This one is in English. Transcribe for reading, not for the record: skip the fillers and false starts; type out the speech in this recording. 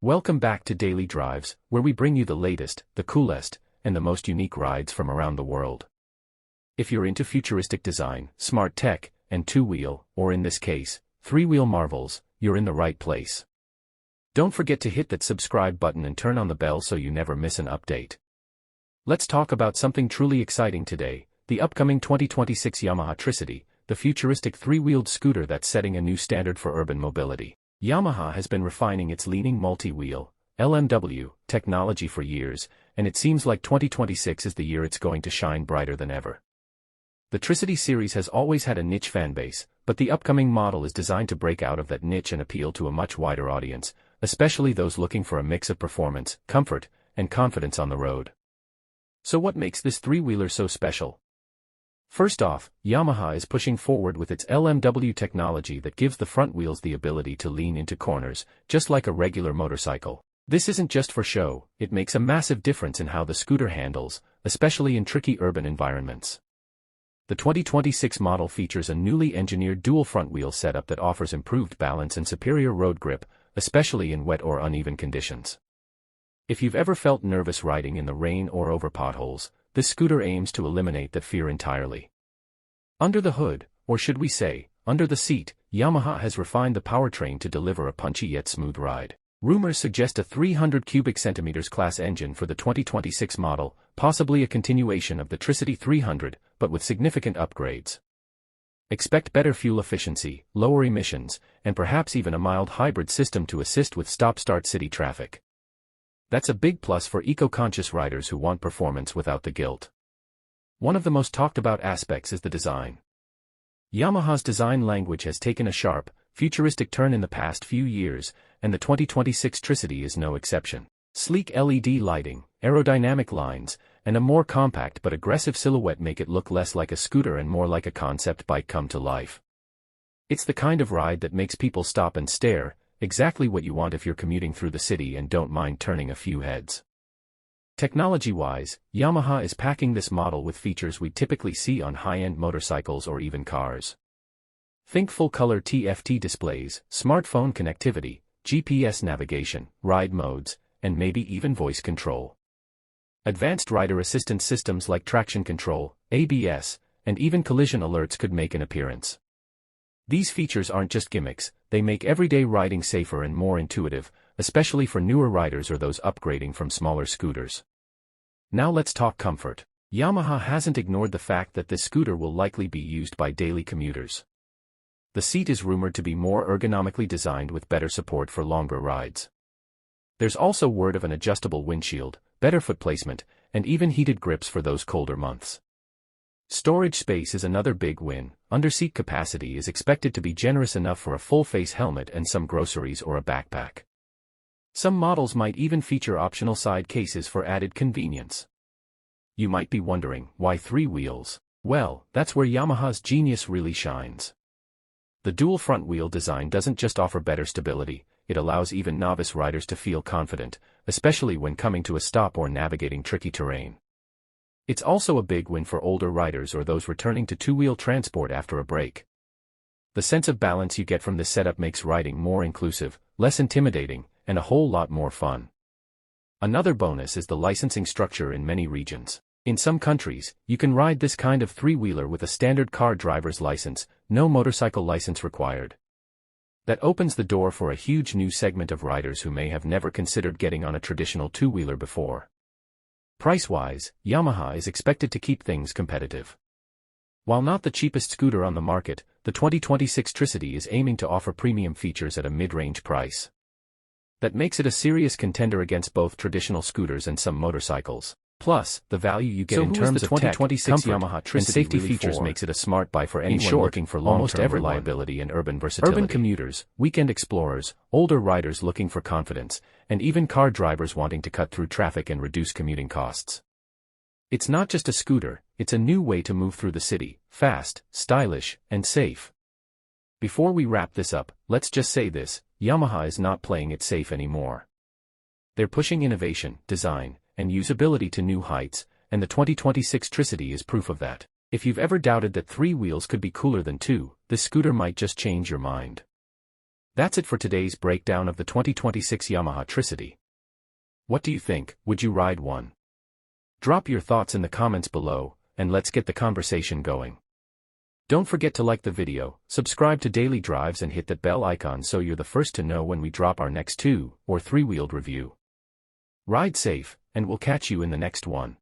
Welcome back to Daily Drives, where we bring you the latest, the coolest, and the most unique rides from around the world. If you're into futuristic design, smart tech, and two-wheel, or in this case, three-wheel marvels, you're in the right place. Don't forget to hit that subscribe button and turn on the bell so you never miss an update. Let's talk about something truly exciting today, the upcoming 2026 Yamaha Tricity, the futuristic three-wheeled scooter that's setting a new standard for urban mobility. Yamaha has been refining its leaning multi-wheel, LMW, technology for years, and it seems like 2026 is the year it's going to shine brighter than ever. The Tricity series has always had a niche fanbase, but the upcoming model is designed to break out of that niche and appeal to a much wider audience, especially those looking for a mix of performance, comfort, and confidence on the road. So what makes this three-wheeler so special? First off, Yamaha is pushing forward with its LMW technology that gives the front wheels the ability to lean into corners, just like a regular motorcycle. This isn't just for show, it makes a massive difference in how the scooter handles, especially in tricky urban environments. The 2026 model features a newly engineered dual front wheel setup that offers improved balance and superior road grip, especially in wet or uneven conditions. If you've ever felt nervous riding in the rain or over potholes, this scooter aims to eliminate that fear entirely. Under the hood, or should we say, under the seat, Yamaha has refined the powertrain to deliver a punchy yet smooth ride. Rumors suggest a 300 cubic centimeters class engine for the 2026 model, possibly a continuation of the Tricity 300, but with significant upgrades. Expect better fuel efficiency, lower emissions, and perhaps even a mild hybrid system to assist with stop-start city traffic. That's a big plus for eco-conscious riders who want performance without the guilt. One of the most talked about aspects is the design. Yamaha's design language has taken a sharp, futuristic turn in the past few years, and the 2026 Tricity is no exception. Sleek LED lighting, aerodynamic lines, and a more compact but aggressive silhouette make it look less like a scooter and more like a concept bike come to life. It's the kind of ride that makes people stop and stare, exactly what you want if you're commuting through the city and don't mind turning a few heads. Technology-wise, Yamaha is packing this model with features we typically see on high-end motorcycles or even cars. Think full-color TFT displays, smartphone connectivity, GPS navigation, ride modes, and maybe even voice control. Advanced rider assistance systems like traction control, ABS, and even collision alerts could make an appearance. These features aren't just gimmicks, they make everyday riding safer and more intuitive, especially for newer riders or those upgrading from smaller scooters. Now let's talk comfort. Yamaha hasn't ignored the fact that this scooter will likely be used by daily commuters. The seat is rumored to be more ergonomically designed with better support for longer rides. There's also word of an adjustable windshield, better foot placement, and even heated grips for those colder months. Storage space is another big win. Under-seat capacity is expected to be generous enough for a full-face helmet and some groceries or a backpack. Some models might even feature optional side cases for added convenience. You might be wondering, why three wheels? Well, that's where Yamaha's genius really shines. The dual front wheel design doesn't just offer better stability, it allows even novice riders to feel confident, especially when coming to a stop or navigating tricky terrain. It's also a big win for older riders or those returning to two-wheel transport after a break. The sense of balance you get from this setup makes riding more inclusive, less intimidating, and a whole lot more fun. Another bonus is the licensing structure in many regions. In some countries, you can ride this kind of three-wheeler with a standard car driver's license, no motorcycle license required. That opens the door for a huge new segment of riders who may have never considered getting on a traditional two-wheeler before. Price-wise, Yamaha is expected to keep things competitive. While not the cheapest scooter on the market, the 2026 Tricity is aiming to offer premium features at a mid-range price. That makes it a serious contender against both traditional scooters and some motorcycles. Plus, the value you get in terms of 2026 tech, comfort, Yamaha Tricity and safety really features makes it a smart buy for anyone looking for long-term reliability and urban versatility. Urban commuters, weekend explorers, older riders looking for confidence, and even car drivers wanting to cut through traffic and reduce commuting costs. It's not just a scooter, it's a new way to move through the city, fast, stylish, and safe. Before we wrap this up, let's just say this, Yamaha is not playing it safe anymore. They're pushing innovation, design, and usability to new heights, and the 2026 Tricity is proof of that. If you've ever doubted that three wheels could be cooler than two, this scooter might just change your mind. That's it for today's breakdown of the 2026 Yamaha Tricity. What do you think? Would you ride one? Drop your thoughts in the comments below, and let's get the conversation going. Don't forget to like the video, subscribe to Daily Drives and hit that bell icon so you're the first to know when we drop our next 2- or 3-wheeled review. Ride safe, and we'll catch you in the next one.